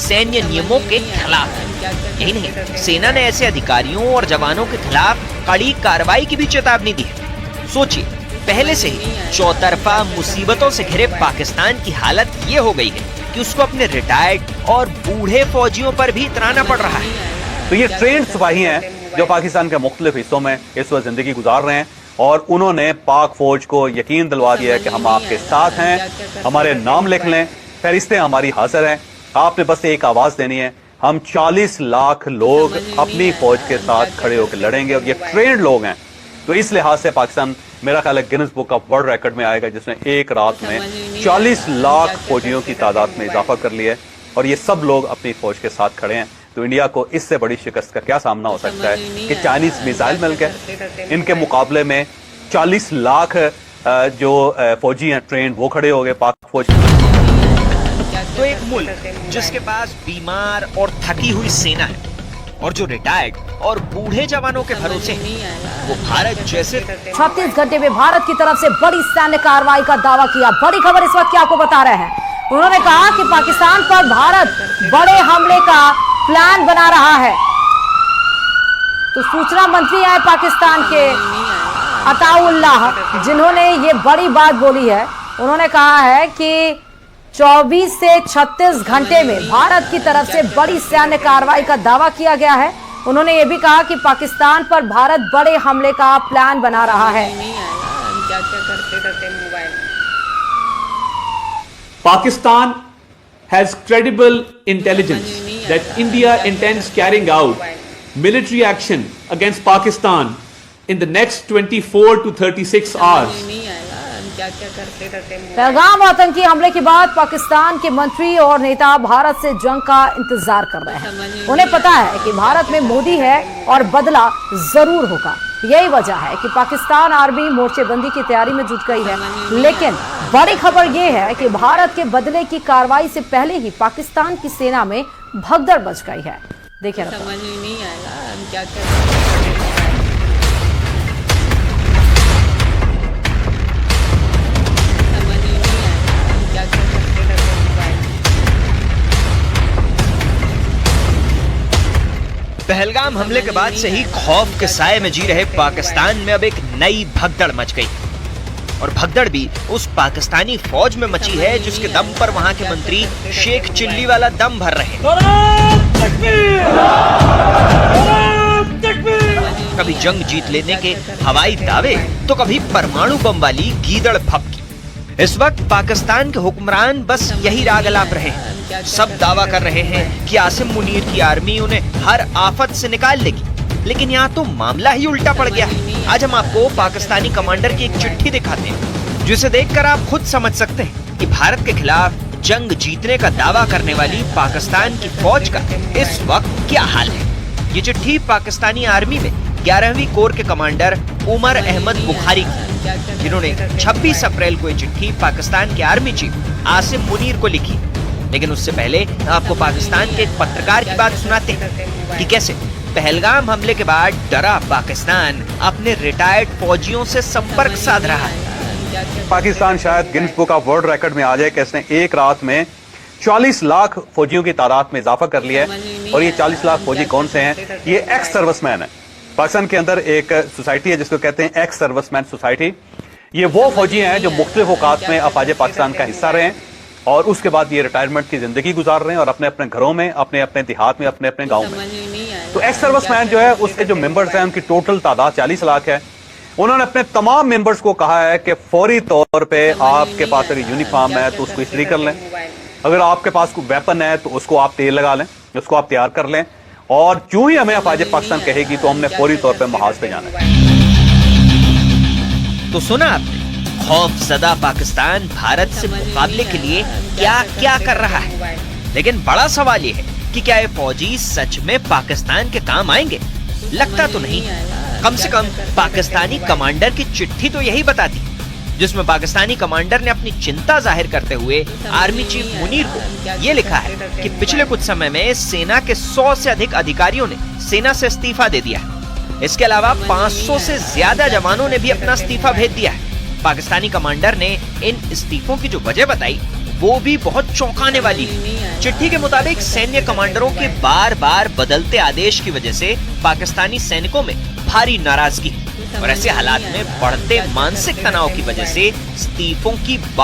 सैन्य नियमों के खिलाफ है। यही नहीं, सेना ने ऐसे अधिकारियों और जवानों के खिलाफ कड़ी कार्रवाई की भी चेतावनी दी है। सोचिए, पहले से ही चौतरफा मुसीबतों से घिरे पाकिस्तान की हालत ये हो गई है कि उसको अपने रिटायर्ड और बूढ़े फौजियों पर भी इतराना पड़ रहा है। तो ये ट्रेंड सिपाही हैं जो पाकिस्तान के मुख्तलिफ हिस्सों में इस वक्त जिंदगी गुजार रहे हैं, और उन्होंने पाक फौज को यकीन दिलवा दिया है कि हम आपके साथ हैं, हमारे नाम लिख लें, फहरिस्तें हमारी हाजिर हैं, आपने बस एक आवाज देनी है, हम 40 लाख लोग अपनी फौज के साथ खड़े होकर लड़ेंगे। और ये ट्रेंड लोग हैं, तो इस लिहाज से पाकिस्तान मेरा ख्याल है Guinness book of world record में आएगा, जिसने एक रात में 40 लाख फौजियों की तादाद में इजाफा कर लिया है, और ये सब लोग अपनी फौज के साथ खड़े हैं। तो इंडिया को इससे बड़ी शिकस्त का क्या सामना हो सकता है कि चाइनीज मिसाइल मिल गए, इनके मुकाबले में 40 लाख जो फौजी हैं ट्रेन, वो खड़े हो गए पाक फौज। तो एक मुल्क जिसके पास बीमार और थकी हुई सेना है और जो रिटायर्ड और बूढ़े जवानों के भरोसे है, वो भारत जैसे 36 घंटे में भारत की तरफ से बड़ी सैन्य कार्रवाई का दावा किया। बड़ी खबर इस वक्त क्या आपको बता रहे हैं, उन्होंने कहा कि पाकिस्तान पर भारत बड़े हमले का प्लान बना रहा है। तो सूचना मंत्री आए पाकिस्तान के अताउल्लाह, जिन्होंने ये बड़ी बात बोली है। उन्होंने कहा है कि 24 से 36 घंटे में भारत की तरफ से बड़ी सैन्य कार्रवाई का दावा किया गया है। उन्होंने ये भी कहा कि पाकिस्तान पर भारत बड़े हमले का प्लान बना रहा है। Pakistan has credible intelligence that India intends carrying out military action against Pakistan in the next 24 to 36 hours. Pahalgam आतंकी हमले के बाद पाकिस्तान के मंत्री और नेता भारत से जंग का इंतजार कर रहे हैं। उन्हें पता है कि भारत में मोदी है और बदला जरूर होगा। यही वजह है कि पाकिस्तान आर्मी मोर्चेबंदी की तैयारी में जुट गई है। लेकिन बड़ी खबर यह है कि भारत के बदले की कार्रवाई से पहले ही पाकिस्तान की सेना में भगदड़ मच गई है। देखिए, समझ नहीं आएगा हम क्या पहलगाम हमले के बाद से ही खौफ के साए में जी रहे पाकिस्तान में अब एक नई भगदड़ मच गई, और भगदड़ भी उस पाकिस्तानी फौज में मची है जिसके दम पर वहां के मंत्री शेख चिल्ली वाला दम भर रहे हैं। कभी जंग जीत लेने के हवाई दावे, तो कभी परमाणु बम वाली गीदड़ फपकी। इस वक्त पाकिस्तान के हुक्मरान बस यही राग अलाप रहे हैं। सब दावा कर रहे हैं कि आसिम मुनीर की आर्मी उन्हें हर आफत से निकाल लेगी, लेकिन यहाँ तो मामला ही उल्टा पड़ गया है। आज हम आपको पाकिस्तानी कमांडर की एक चिट्ठी दिखाते हैं, जिसे देखकर आप खुद समझ सकते हैं कि भारत के खिलाफ जंग जीतने का दावा करने वाली पाकिस्तान की फौज का इस वक्त क्या हाल है। ये चिट्ठी पाकिस्तानी आर्मी में 11वीं कोर के कमांडर उमर अहमद बुखारी की, जिन्होंने 26 अप्रैल को ये चिट्ठी पाकिस्तान के आर्मी चीफ आसिम मुनीर को लिखी। लेकिन उससे पहले आपको पाकिस्तान के एक पत्रकार की बात सुनाते हैं कि कैसे पहलगाम हमले के बाद डरा पाकिस्तान अपने रिटायर्ड फौजियों से संपर्क साध रहा है। पाकिस्तान शायद Guinness book of world record में आ जाए कि इसने एक रात में 40 लाख फौजियों की तादाद में इजाफा कर लिया है। और ये 40 लाख फौजी कौन से हैं? ये एक्स सर्विसमैन है। पाकिस्तान के अंदर एक सोसाइटी है जिसको कहते हैं एक्स सर्विसमैन सोसाइटी। ये वो फौजी हैं जो मुख्तलिफ औकात में अफवाज पाकिस्तान का हिस्सा रहे हैं, और उसके बाद ये रिटायरमेंट की जिंदगी गुजार रहे हैं, और अपने अपने घरों में, अपने अपने देहात में, अपने अपने गांव में। तो एक्स सर्विसमैन जो है, उसके जो मेंबर्स हैं, उनकी टोटल तादाद 40 लाख है। उन्होंने अपने तमाम मेंबर्स को कहा है कि फौरी तौर पे आपके पास अगर यूनिफॉर्म है तो उसको इस्त्री कर लें, अगर आपके पास कोई वेपन है तो उसको आप तेल लगा लें, उसको आप तैयार कर लें, और जो ही हमें अफवाज पाकिस्तान कहेगी तो हमने फौरी तौर पे महाज पे जाना है। तो सुना आपने, खौफजदा पाकिस्तान भारत से मुकाबले के लिए क्या क्या कर रहा है। लेकिन बड़ा सवाल ये है कि क्या ये फौजी सच में पाकिस्तान के काम आएंगे? लगता तो नहीं। कम से कम पाकिस्तानी कमांडर की चिट्ठी तो यही बताती, जिसमें पाकिस्तानी कमांडर ने अपनी चिंता जाहिर करते हुए आर्मी चीफ मुनीर को ये लिखा है कि पिछले कुछ समय में सेना के 100 से अधिक अधिकारियों ने सेना से इस्तीफा दे दिया है। इसके अलावा 500 से ज्यादा जवानों ने भी अपना इस्तीफा भेज दिया है। पाकिस्तानी कमांडर ने इन इस्तीफों की जो वजह बताई वो भी बहुत चौंकाने वाली है। चिट्ठी के मुताबिक सैन्य कमांडरों के बार बार बदलते आदेश की वजह से पाकिस्तानी सैनिकों में भारी नाराजगी है और ऐसे हालात में बढ़ते मानसिक तनाव की वजह से इस्तीफों की